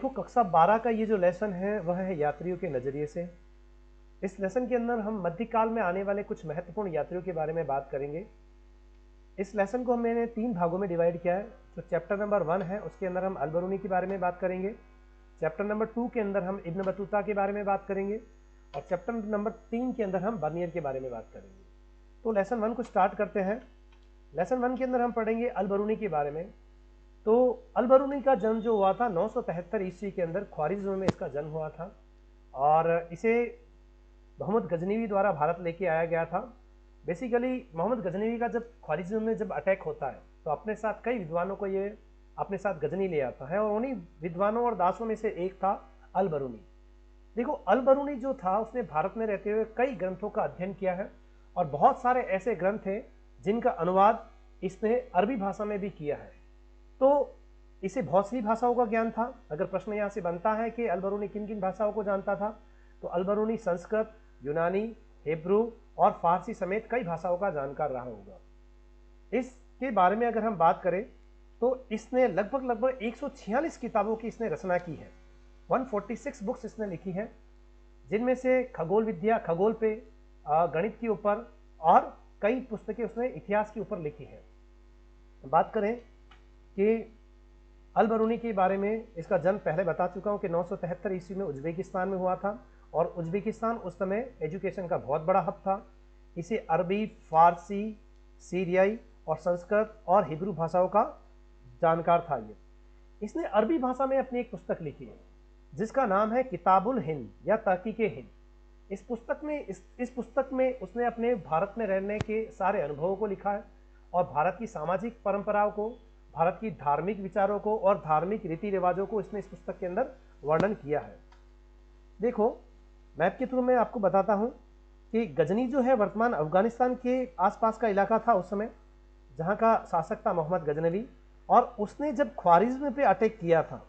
देखो कक्षा 12 का ये जो लेसन है वह है यात्रियों के नज़रिए से। इस लेसन के अंदर हम मध्यकाल में आने वाले कुछ महत्वपूर्ण यात्रियों के बारे में बात करेंगे। इस लेसन को मैंने 3 भागों में डिवाइड किया है। जो चैप्टर नंबर 1 है उसके अंदर हम अल-बरूनी के बारे में बात करेंगे, चैप्टर नंबर 2 के अंदर हम इब्न बतूता के बारे में बात करेंगे और चैप्टर नंबर 3 के अंदर हम बर्नियर के बारे में बात करेंगे। तो लेसन 1 को स्टार्ट करते हैं। लेसन 1 के अंदर हम पढ़ेंगे अल-बरूनी के बारे में। तो अल-बरूनी का जन्म जो हुआ था 973 ईस्वी के अंदर ख्वारिज़्म में इसका जन्म हुआ था और इसे मोहम्मद गजनवी द्वारा भारत लेके आया गया था। बेसिकली मोहम्मद गजनवी का जब ख्वारिज़्म में जब अटैक होता है तो अपने साथ कई विद्वानों को ये अपने साथ गजनी ले आता है और उन्हीं विद्वानों और दासों में से एक था अल-बरूनी। देखो अल-बरूनी जो था उसने भारत में रहते हुए कई ग्रंथों का अध्ययन किया है और बहुत सारे ऐसे ग्रंथ हैं जिनका अनुवाद इसने अरबी भाषा में भी किया है। तो इसे बहुत सी भाषाओं का ज्ञान था। अगर प्रश्न यहाँ से बनता है कि अल-बरूनी किन किन भाषाओं को जानता था, तो अल-बरूनी संस्कृत, यूनानी, हिब्रू और फारसी समेत कई भाषाओं का जानकार रहा होगा। इसके बारे में अगर हम बात करें तो इसने लगभग 146 किताबों की इसने रचना की है। 146 बुक्स इसने लिखी हैं, जिनमें से खगोल विद्या, खगोल पे, गणित के ऊपर और कई पुस्तकें उसने इतिहास के ऊपर लिखी है। बात करें कि अल-बरूनी के बारे में, इसका जन्म पहले बता चुका हूँ कि 973 ईस्वी में उज्बेकिस्तान में हुआ था और उज्बेकिस्तान उस समय एजुकेशन का बहुत बड़ा हब था। इसे अरबी, फारसी, सीरियाई और संस्कृत और हिब्रू भाषाओं का जानकार था ये। इसने अरबी भाषा में अपनी एक पुस्तक लिखी है जिसका नाम है किताबुल हिंद या तहकीके हिंद। इस पुस्तक में उसने अपने भारत में रहने के सारे अनुभवों को लिखा है और भारत की सामाजिक परंपराओं को, भारत की धार्मिक विचारों को और धार्मिक रीति रिवाजों को इसने इस पुस्तक के अंदर वर्णन किया है। देखो मैप के थ्रू मैं आपको बताता हूँ कि गजनी जो है वर्तमान अफगानिस्तान के आसपास का इलाका था उस समय, जहाँ का शासक था मोहम्मद गजनवी। और उसने जब ख्वारिज़्म पे अटैक किया था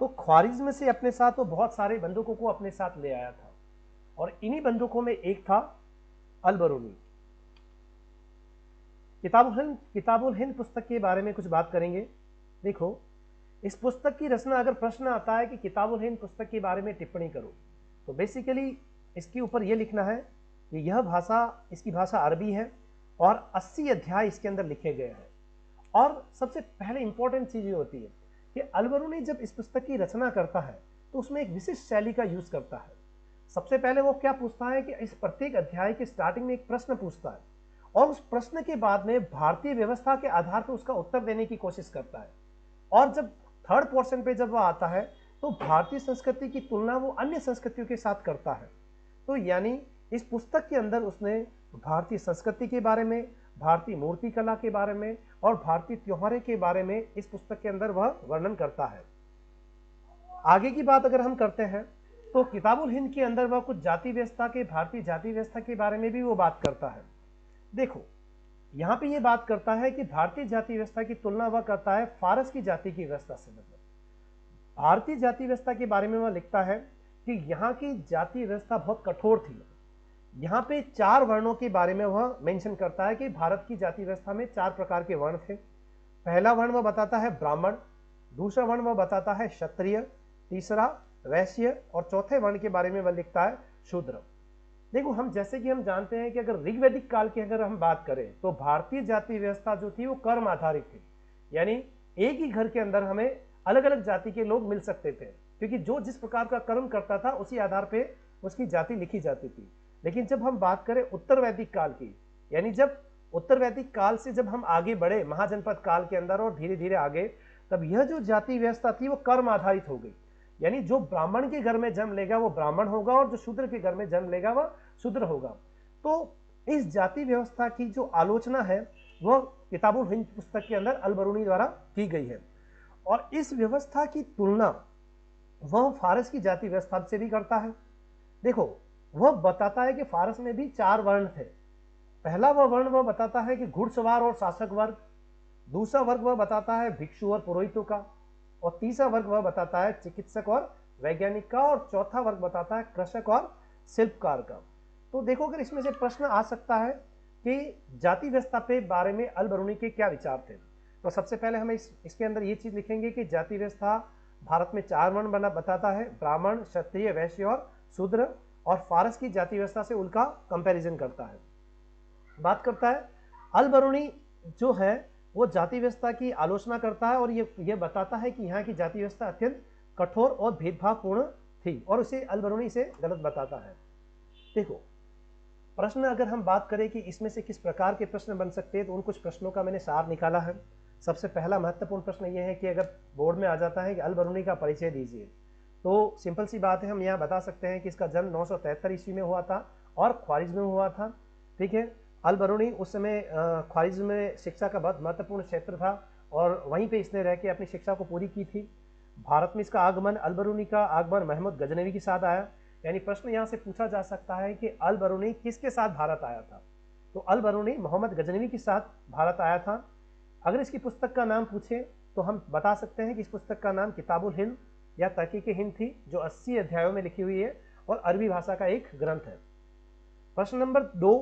तो ख्वारिज़्म से अपने साथ वो बहुत सारे बंदूकों को अपने साथ ले आया था और इन्हीं बंदूकों में एक था अल-बरूनी। किताबुल हिंद पुस्तक के बारे में कुछ बात करेंगे। देखो इस पुस्तक की रचना, अगर प्रश्न आता है कि किताबुल हिंद पुस्तक के बारे में टिप्पणी करो, तो बेसिकली इसके ऊपर यह लिखना है कि यह भाषा, इसकी भाषा अरबी है और 80 अध्याय इसके अंदर लिखे गए हैं। और सबसे पहले इंपॉर्टेंट चीज़ ये होती है कि अल-बरूनी जब इस पुस्तक की रचना करता है तो उसमें एक विशिष्ट शैली का यूज़ करता है। सबसे पहले वो क्या पूछता है कि इस प्रत्येक अध्याय के स्टार्टिंग में एक प्रश्न पूछता है और उस प्रश्न के बाद में भारतीय व्यवस्था के आधार पर उसका उत्तर देने की कोशिश करता है। और जब थर्ड पोर्शन पे जब वह आता है तो भारतीय संस्कृति की तुलना वो अन्य संस्कृतियों के साथ करता है। तो यानी इस पुस्तक के अंदर उसने भारतीय संस्कृति के बारे में, भारतीय मूर्ति कला के बारे में और भारतीय त्योहारों के बारे में इस पुस्तक के अंदर वह वर्णन करता है। आगे की बात अगर हम करते हैं तो किताबुल हिंद के अंदर वह कुछ जाति व्यवस्था के, भारतीय जाति व्यवस्था के बारे में भी वो बात करता है। देखो यहाँ पे ये बात करता है कि भारतीय जाति व्यवस्था की तुलना वह करता है फारस की जाति की व्यवस्था से। मतलब भारतीय जाति व्यवस्था के बारे में वह लिखता है कि यहाँ की जाति व्यवस्था बहुत कठोर थी। यहाँ पे 4 वर्णों के बारे में वह मेंशन करता है कि भारत की जाति व्यवस्था में 4 प्रकार के वर्ण थे। पहला वर्ण वह बताता है ब्राह्मण, दूसरा वर्ण वह बताता है क्षत्रिय, तीसरा वैश्य और चौथे वर्ण के बारे में वह लिखता है शूद्र। देखो हम जैसे कि हम जानते हैं कि अगर ऋग्वैदिक काल की अगर हम बात करें तो भारतीय जाति व्यवस्था जो थी वो कर्म आधारित थी, यानी एक ही घर के अंदर हमें अलग अलग जाति के लोग मिल सकते थे, क्योंकि जो जिस प्रकार का कर्म करता था उसी आधार पे उसकी जाति लिखी जाती थी। लेकिन जब हम बात करें उत्तर वैदिक काल की, यानी जब उत्तर वैदिक काल से जब हम आगे बढ़े महाजनपद काल के अंदर और धीरे धीरे आगे, तब यह जो जाति व्यवस्था थी वो कर्म आधारित हो गई। यानी जो ब्राह्मण के घर में जन्म लेगा वो ब्राह्मण होगा और जो शूद्र के घर में जन्म लेगा वह शूद्र होगा। तो इस जाति व्यवस्था की जो आलोचना है वह किताबुल हिंद पुस्तक के अंदर अल-बरूनी द्वारा की गई है और इस व्यवस्था की तुलना वह फारस की जाति व्यवस्था से भी करता है। देखो वह बताता है कि फारस में भी 4 वर्ण थे। पहला वह वर्ण वह बताता है कि घुड़सवार और शासक वर्ग, दूसरा वर्ग वह बताता है भिक्षु और पुरोहितों का, और तीसरा वर्ग वह बताता है चिकित्सक और वैज्ञानिक का, और चौथा वर्ग बताता है कृषक और शिल्पकार का। तो देखो अगर इसमें से प्रश्न आ सकता है कि जाति व्यवस्था के बारे में अल-बरूनी के क्या विचार थे, तो सबसे पहले हमें इसके अंदर ये चीज लिखेंगे कि जाति व्यवस्था भारत में 4 वर्ण बना बताता है, ब्राह्मण, क्षत्रिय, वैश्य और शूद्र, और फारस की जाति व्यवस्था से उनका कंपैरिजन करता है। बात करता है अल बरूनी जो है वो जाति व्यवस्था की आलोचना करता है और ये बताता है कि यहाँ की जाति व्यवस्था अत्यंत कठोर और भेदभावपूर्ण थी, और उसे अल बरूनी इसे गलत बताता है। देखो, प्रश्न अगर हम बात करें कि इसमें से किस प्रकार के प्रश्न बन सकते हैं, तो उन कुछ प्रश्नों का मैंने सार निकाला है। सबसे पहला महत्वपूर्ण प्रश्न ये है कि अगर बोर्ड में आ जाता है कि अल बरूनी का परिचय दीजिए, तो सिंपल सी बात है, हम यहाँ बता सकते हैं कि इसका जन्म 973 ईस्वी में हुआ था और ख्वारिज़्म में हुआ था। ठीक है, अल बरूनी उस समय ख्वारिज़्म में शिक्षा का बहुत महत्वपूर्ण क्षेत्र था और वहीं पे इसने रह के अपनी शिक्षा को पूरी की थी। भारत में इसका आगमन, अल बरूनी का आगमन महमूद गजनवी के साथ आया। यानी प्रश्न यहाँ से पूछा जा सकता है कि अल बरूनी किसके साथ भारत आया था, तो अल बरूनी मोहम्मद गजनवी के साथ भारत आया था। अगर इसकी पुस्तक का नाम पूछे तो हम बता सकते हैं कि इस पुस्तक का नाम किताबुल हिंद या तहकीक हिंद थी, जो 80 अध्यायों में लिखी हुई है और अरबी भाषा का एक ग्रंथ है। प्रश्न नंबर 2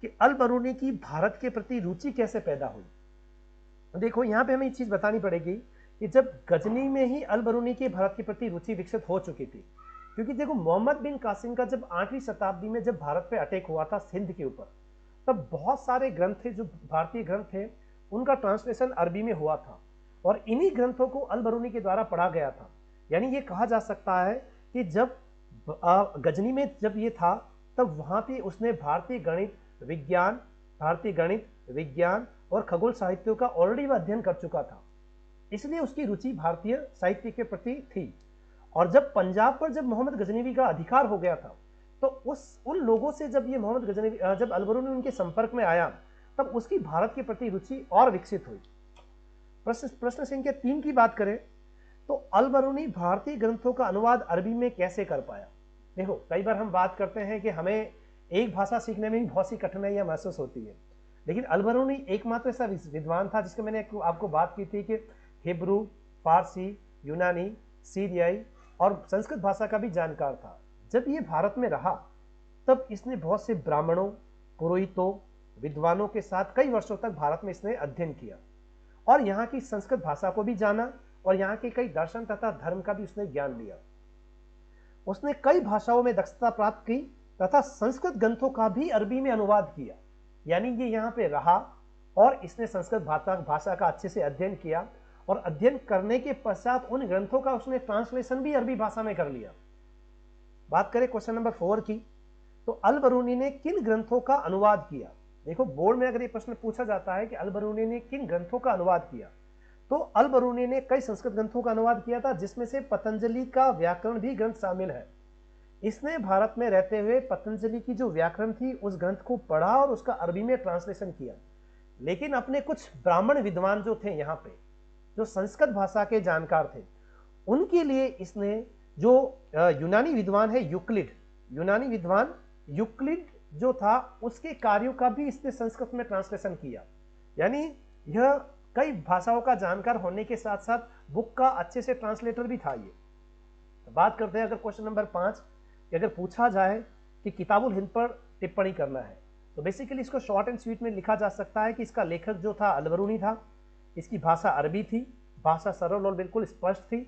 कि अल बरूनी की भारत के प्रति रुचि कैसे पैदा हुई। देखो, यहाँ पे हमें एक चीज बतानी पड़ेगी कि जब गजनी में ही अल बरूनी की भारत के प्रति रुचि विकसित हो चुकी थी, क्योंकि देखो मोहम्मद बिन कासिम का जब 8वीं शताब्दी में जब भारत पे अटैक हुआ था सिंध के ऊपर, तब बहुत सारे ग्रंथ थे जो भारतीय ग्रंथ थे, उनका ट्रांसलेशन अरबी में हुआ था और इन्हीं ग्रंथों को अल बरूनी के द्वारा पढ़ा गया था। यानी ये कहा जा सकता है कि जब गजनी में जब ये था तब वहां पे उसने भारतीय गणित, विज्ञान और खगोल साहित्यों का ऑलरेडी अध्ययन कर चुका था, इसलिए उसकी रुचि भारतीय साहित्य के प्रति थी। और जब पंजाब पर जब मोहम्मद गजनवी का अधिकार हो गया था, तो उन लोगों से जब ये मोहम्मद गजनवी जब अल बरूनी उनके संपर्क में आया, तब उसकी भारत के प्रति रुचि और विकसित हुई। प्रश्न संख्या 3 की बात करें तो अल बरूनी भारतीय ग्रंथों का अनुवाद अरबी में कैसे कर पाया। देखो, कई बार हम बात करते हैं कि हमें एक भाषा सीखने में भी बहुत सी कठिनाइयां महसूस होती है, लेकिन अल बरूनी एकमात्र ऐसा विद्वान था जिसके मैंने आपको बात की थी कि हिब्रू, फारसी, यूनानी, सीरियाई और संस्कृत भाषा का भी जानकार था। जब ये भारत में रहा तब इसने बहुत से ब्राह्मणों, पुरोहितों, विद्वानों के साथ कई वर्षों तक भारत में इसने अध्ययन किया और यहाँ की संस्कृत भाषा को भी जाना और यहाँ के कई दर्शन तथा धर्म का भी उसने ज्ञान लिया। उसने कई भाषाओं में दक्षता प्राप्त की तथा संस्कृत ग्रंथों का भी अरबी में अनुवाद किया। यानी ये यहाँ पे रहा और इसने संस्कृत भाषा का अच्छे से अध्ययन किया और अध्ययन करने के पश्चात उन ग्रंथों का उसने ट्रांसलेशन भी अरबी भाषा में कर लिया। बात करें क्वेश्चन नंबर 4 की, तो अल बरूनी ने किन ग्रंथों का अनुवाद किया। देखो, बोर्ड में अगर ये प्रश्न पूछा जाता है कि अल बरूनी ने किन ग्रंथों का अनुवाद किया, तो अल बरूनी ने कई संस्कृत ग्रंथों का अनुवाद किया था, जिसमें से पतंजलि का व्याकरण भी ग्रंथ शामिल है। इसने भारत में रहते हुए पतंजलि की जो व्याकरण थी उस ग्रंथ को पढ़ा और उसका अरबी में ट्रांसलेशन किया। लेकिन अपने कुछ ब्राह्मण विद्वान जो थे यहाँ पे, जो संस्कृत भाषा के जानकार थे, उनके लिए इसने जो यूनानी विद्वान है यूक्लिड जो था, उसके कार्यों का भी इसने संस्कृत में ट्रांसलेशन किया। यानी यह कई भाषाओं का जानकार होने के साथ साथ बुक का अच्छे से ट्रांसलेटर भी था। ये बात करते हैं अगर क्वेश्चन नंबर 5, अगर पूछा जाए कि किताबुल हिंद पर टिप्पणी करना है, तो बेसिकली इसको शॉर्ट एंड स्वीट में लिखा जा सकता है कि इसका लेखक जो था अल बरूनी था, इसकी भाषा अरबी थी, भाषा सरल और बिल्कुल स्पष्ट थी,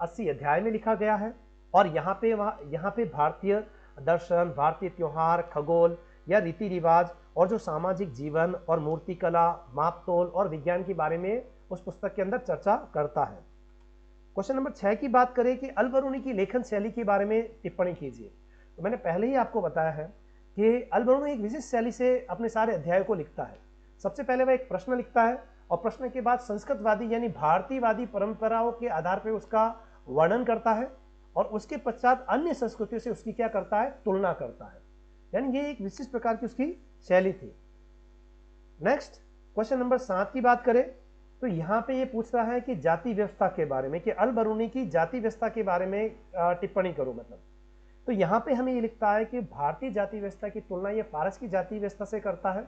80 अध्याय में लिखा गया है और यहाँ पे भारतीय दर्शन, भारतीय त्योहार, खगोल या रीति रिवाज और जो सामाजिक जीवन और मूर्तिकला, मापतोल और विज्ञान के बारे में उस पुस्तक के अंदर चर्चा करता है। क्वेश्चन नंबर 6 की बात करें कि अल बरूनी की लेखन शैली के बारे में टिप्पणी कीजिए, तो मैंने पहले ही आपको बताया है कि अल बरूनी एक विशिष्ट शैली से अपने सारे अध्यायों को लिखता है। सबसे पहले वह एक प्रश्न लिखता है और प्रश्न के बाद संस्कृतवादी यानी भारतीयवादी परंपराओं के आधार पर उसका वर्णन करता है और उसके पश्चात अन्य संस्कृतियों से उसकी क्या करता है, तुलना करता है। यानी ये एक विशिष्ट प्रकार की उसकी शैली थी। नेक्स्ट क्वेश्चन नंबर 7 की बात करें तो यहाँ पे ये पूछ रहा है कि जाति व्यवस्था के बारे में, कि अल बरूनी की जाति व्यवस्था के बारे में टिप्पणी करो मतलब। तो यहाँ पे हमें ये लिखता है कि भारतीय जाति व्यवस्था की तुलना ये फारस की जाति व्यवस्था से करता है।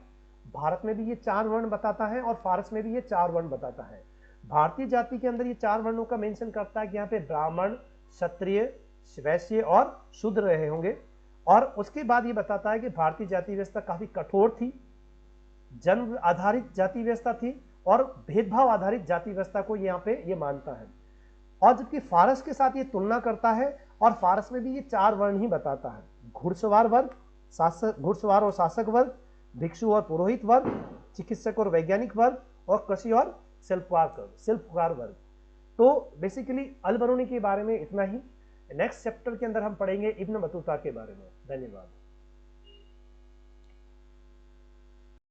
भारत में भी ये 4 वर्ण बताता है और फारस में भी ये 4 वर्ण बताता है। भारतीय जाति के अंदर ये 4 वर्णों का मेंशन करता है कि यहाँ पे ब्राह्मण, क्षत्रिय, वैश्य और शूद्र रहे होंगे। और उसके बाद ये बताता है कि भारतीय जाति व्यवस्था काफी कठोर थी, जन्म आधारित जाति व्यवस्था थी और भेदभाव आधारित जाति व्यवस्था को यहाँ पे ये मानता है। और जबकि फारस के साथ ये तुलना करता है और फारस में भी ये 4 वर्ण ही बताता है, घुड़सवार वर्ग, घुड़सवार और शासक वर्ग, भिक्षु और पुरोहित वर्ग, चिकित्सक और वैज्ञानिक वर्ग, और कृषि और शिल्पकार वर्ग। तो बेसिकली अल बरूनी के बारे में इतना ही। नेक्स्ट चैप्टर के अंदर हम पढ़ेंगे इब्न बतूता के बारे में। धन्यवाद।